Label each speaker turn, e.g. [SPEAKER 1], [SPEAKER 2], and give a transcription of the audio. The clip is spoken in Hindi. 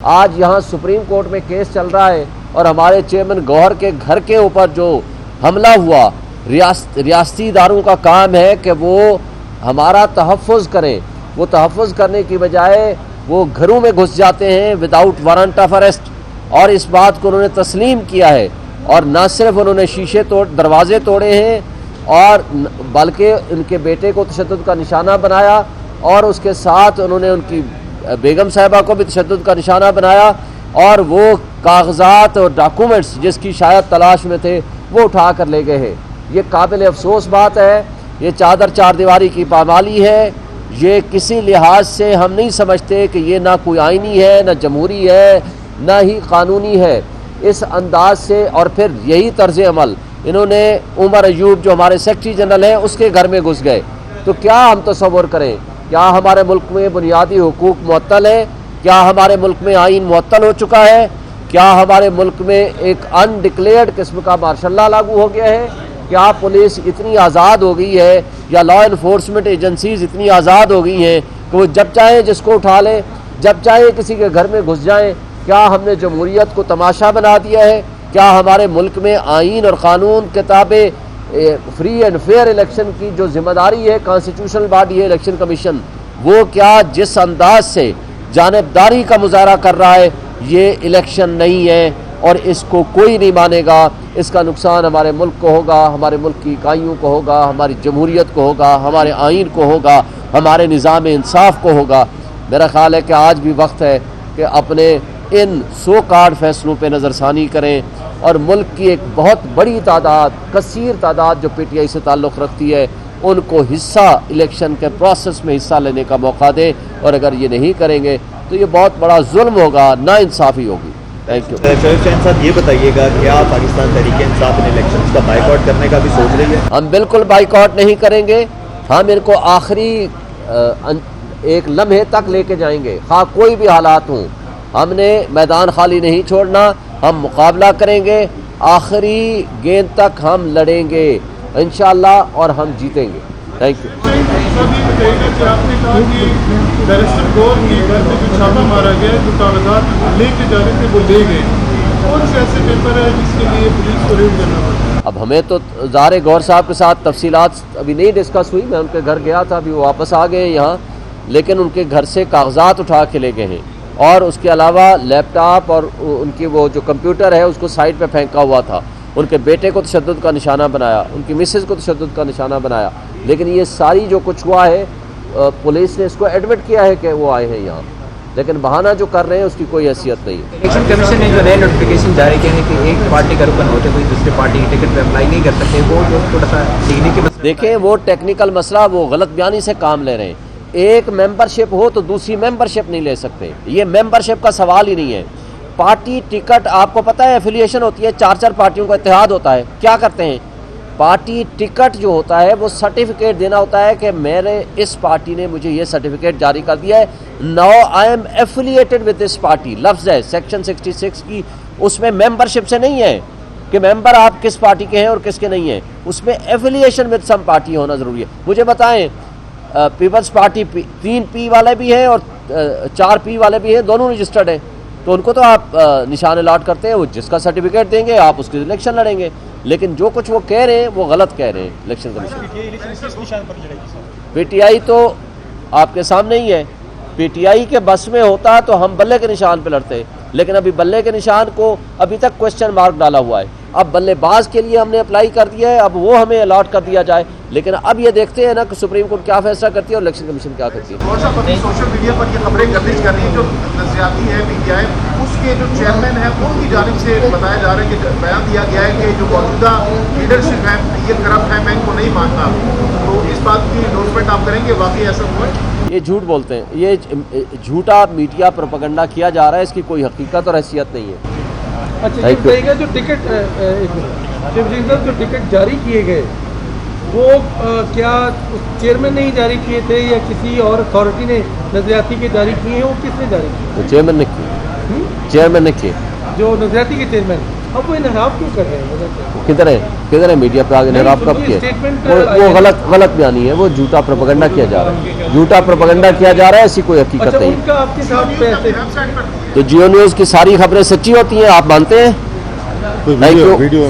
[SPEAKER 1] आज यहाँ सुप्रीम कोर्ट में केस चल रहा है और हमारे चेयरमैन गौहर के घर के ऊपर जो हमला हुआ, रियासती इदारों का काम है कि वो हमारा तहफ़्फ़ुज़ करें। वो तहफ़्फ़ुज़ करने की बजाय वो घरों में घुस जाते हैं विदाउट वारंट ऑफ अरेस्ट, और इस बात को उन्होंने तस्लीम किया है। और न सिर्फ उन्होंने शीशे दरवाजे तोड़े हैं और बल्कि उनके बेटे को तशद्दुद का निशाना बनाया, और उसके साथ उन्होंने उनकी बेगम साहिबा को भी तशद्दुद का निशाना बनाया, और वो कागजात और डॉक्यूमेंट्स जिसकी शायद तलाश में थे वो उठा कर ले गए हैं। ये काबिल अफसोस बात है। ये चादर चार दीवारी की पामाली है। ये किसी लिहाज से हम नहीं समझते कि ये ना कोई आइनी है, ना जमहूरी है, ना ही कानूनी है। इस अंदाज से और फिर यही तर्ज अमल इन्होंने उमर अयूब जो हमारे सेक्रेटरी जनरल हैं उसके घर में घुस गए। तो क्या हम तसव्वुर करें, क्या हमारे मुल्क में बुनियादी हुकूक मुअत्तल है? क्या हमारे मुल्क में आइन मुअत्तल हो चुका है? क्या हमारे मुल्क में एक अनडिक्लेयर्ड किस्म का मार्शल लॉ लागू हो गया है? क्या पुलिस इतनी आज़ाद हो गई है या लॉ इन्फोर्समेंट एजेंसीज इतनी आज़ाद हो गई हैं कि वो जब चाहे जिसको उठा लें, जब चाहे किसी के घर में घुस जाएं? क्या हमने जमहूरियत को तमाशा बना दिया है? क्या हमारे मुल्क में आइन और क़ानून किताबें फ्री एंड फेयर इलेक्शन की जो जिम्मेदारी है कॉन्स्टिट्यूशनल बॉडी है इलेक्शन कमीशन, वो क्या जिस अंदाज से जानिबदारी का मुजाहरा कर रहा है, ये इलेक्शन नहीं है और इसको कोई नहीं मानेगा। इसका नुकसान हमारे मुल्क को होगा, हमारे मुल्क की इकाइयों को होगा, हमारी जमहूरियत को होगा, हमारे आइन को होगा, हमारे निज़ाम इंसाफ को होगा। मेरा ख्याल है कि आज भी वक्त है कि अपने इन सो कार्ड फैसलों पर नज़रसानी करें और मुल्क की एक बहुत बड़ी तादाद, कसीर तादाद जो PTI से ताल्लुक़ रखती है, उनको हिस्सा इलेक्शन के प्रोसेस में हिस्सा लेने का मौका दे। और अगर ये नहीं करेंगे तो ये बहुत बड़ा जुल्म होगा, नाइंसाफ़ी होगी। Thank you.
[SPEAKER 2] शोएब साहब ये बताइएगा, क्या पाकिस्तान तहरीक इंसाफ इन इलेक्शन का बाइकआउट करने का भी सोच रही है?
[SPEAKER 1] हम बिल्कुल बाइकआउट नहीं करेंगे। हम इनको आखिरी एक लम्हे तक लेके जाएंगे, हाँ कोई भी हालात हों। हमने मैदान खाली नहीं छोड़ना, हम मुकाबला करेंगे, आखिरी गेंद तक हम लड़ेंगे इंशाअल्लाह और हम जीतेंगे। Thank you.
[SPEAKER 3] आपने कहा कि बैरिस्टर गौर के घर में जो छापा मारा गया, जो कागजात लेके जा रहे थे वो ले गए, कौन से ऐसे पेपर है जिसके लिए पुलिस को रेड करना पड़ा?
[SPEAKER 1] अब हमें तो ज़ाहिर गौर साहब के साथ तफसीलात अभी नहीं डिस्कस हुई। मैं उनके घर गया था, अभी वो वापस आ गए यहाँ, लेकिन उनके घर से कागजात उठा के ले गए हैं और उसके अलावा लैपटॉप और उनकी वो जो कंप्यूटर है उसको साइड पे फेंका हुआ था। उनके बेटे को तशद्दुद का निशाना बनाया, उनकी मिसेज़ को तशद्दुद का निशाना बनाया। लेकिन ये सारी जो कुछ हुआ है पुलिस ने इसको एडमिट किया है कि वो आए हैं यहाँ, लेकिन बहाना जो कर रहे हैं उसकी कोई हैसियत नहीं है।
[SPEAKER 4] इलेक्शन कमीशन ने जो नए नोटिफिकेशन जारी किए हैं कि एक पार्टी का रुकन होते हुए दूसरी पार्टी की टिकट पर अप्लाई नहीं कर सकते, वो जो थोड़ा सा टेक्निकल मसला
[SPEAKER 1] देखें, वो टेक्निकल मसला, वो गलत बयानी से काम ले रहे हैं। एक मेंबरशिप हो तो दूसरी मेंबरशिप नहीं ले सकते, ये मेंबरशिप का सवाल ही नहीं है। पार्टी टिकट, आपको पता है एफिलिएशन होती है, 4-4 पार्टियों का इत्तेहाद होता है। क्या करते हैं, पार्टी टिकट जो होता है वो सर्टिफिकेट देना होता है कि मेरे इस पार्टी ने मुझे ये सर्टिफिकेट जारी कर दिया है, now I am affiliated with this party. लफ्ज़ है सेक्शन 66 की, उसमें मेंबरशिप से नहीं है कि मेंबर आप किस पार्टी के हैं और किसके नहीं हैं, उसमें एफिलिएशन विद सम पार्टी होना ज़रूरी है। मुझे बताएं, पीपल्स पार्टी 3P वाले भी हैं और 4P वाले भी हैं, दोनों रजिस्टर्ड हैं, तो उनको तो आप निशान अलॉट करते हैं, वो जिसका सर्टिफिकेट देंगे आप उसके इलेक्शन लड़ेंगे। लेकिन जो कुछ वो कह रहे हैं वो गलत कह रहे हैं इलेक्शन कमीशन। PTI तो आपके सामने ही है। PTI के बस में होता तो हम बल्ले के निशान पर लड़ते, लेकिन अभी बल्ले के निशान को अभी तक क्वेश्चन मार्क डाला हुआ है। अब बल्लेबाज के लिए हमने अप्लाई कर दिया है, अब वो हमें अलॉट कर दिया जाए। लेकिन अब ये देखते हैं ना कि सुप्रीम कोर्ट क्या फैसला करती है और इलेक्शन कमीशन क्या करती है।
[SPEAKER 3] सोशल मीडिया पर ये खबरें गर्दिश कर रही है, जो नज़रियाती है PTI उसके जो चेयरमैन है उनकी जानिब से बताया जा रहा है कि बयान दिया गया है कि जो मौजूदा लीडरशिप है ये करप्ट है, मैं इनको नहीं मानता। तो इस बात की एंडोर्समेंट आप करेंगे, वाकई ऐसा हुआ है?
[SPEAKER 1] ये झूठ बोलते हैं, ये झूठा मीडिया प्रोपेगेंडा किया जा रहा है, इसकी कोई हकीकत और हैसियत नहीं है।
[SPEAKER 5] अच्छा, ये बताइएगा जो टिकट जो टिकट जारी किए गए वो क्या चेयरमैन ने ही जारी किए थे या किसी और अथॉरिटी ने नजरियाती के जारी किए हैं? वो किसने जारी किए?
[SPEAKER 1] तो चेयरमैन ने किए, चेयरमैन ने किए।
[SPEAKER 5] जो नजरियाती के चेयरमैन, अब वो इनहराफ क्यों कर रहे हैं?
[SPEAKER 1] किधर है मीडिया पे आगे इनहराफ कब किया? वो गलत बयानी है, वो झूठा प्रोपेगेंडा किया जा रहा है, झूठा प्रोपेगेंडा किया जा रहा है, ऐसी कोई हकीकत नहीं।
[SPEAKER 5] उनका आपके साथ
[SPEAKER 1] तो जियो न्यूज़ की सारी खबरें सच्ची होती हैं, आप मानते हैं?
[SPEAKER 6] कोई
[SPEAKER 1] Thank you.
[SPEAKER 6] वीडियो